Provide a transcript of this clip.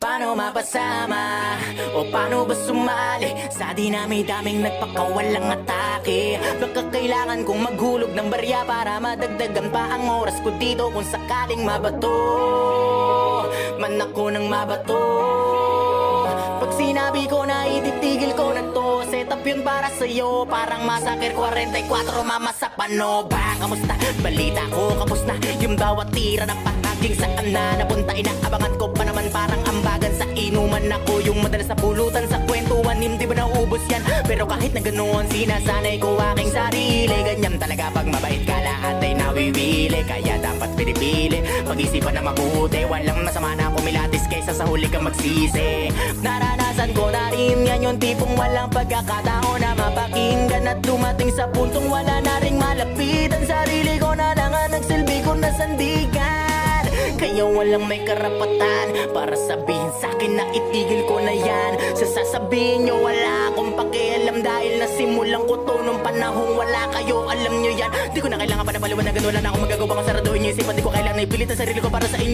Paano mapasama o paano ba sumali sa dinami-daming nagpakawalang atake? Baka kailangan kong maghulog ng barya para madagdagan pa ang oras ko dito kung sakaling mabato man ako ng mabato. Pag sinabi ko na ititigil ko na to, set up yun para sa'yo, parang Massacre 44 mama sa pano ba? Kamusta? Balita ko kapos na yung bawat tira na pahaging saan na napunta. Inaabangan ko pa naman parang ambagan sa inuman. Ako yung madalas na pulutan sa kwentuhan, hindi ba naubos yan? Pero kahit na ganoon, sinasanay ko aking sarili. Ganyan talaga pag mabait ka, lahat ay nawiwili. Kaya dapat pinipili, pag-isipan na mabuti. Walang masama na kumilatis kaysa sa huli kang magsisi. Naranasan ko na rin yan, yung tipong walang pagkakataon na mapakinggan at dumating sa puntong wala na ring malapitan. Sarili ko na lang ang nagsilbi ko na sandigan. Kaya walang may karapatan para sabihin sa'kin na itigil ko na yan. Sa sasabihin nyo wala akong pakialam, dahil nasimulan ko to nung panahong wala kayo, alam nyo yan. Di ko na kailangan pa na paliwanagan, wala na akong magagawa kung saraduhin nyo isipan. Di ko kailangan na ipilit ang sarili ko para sa inyo.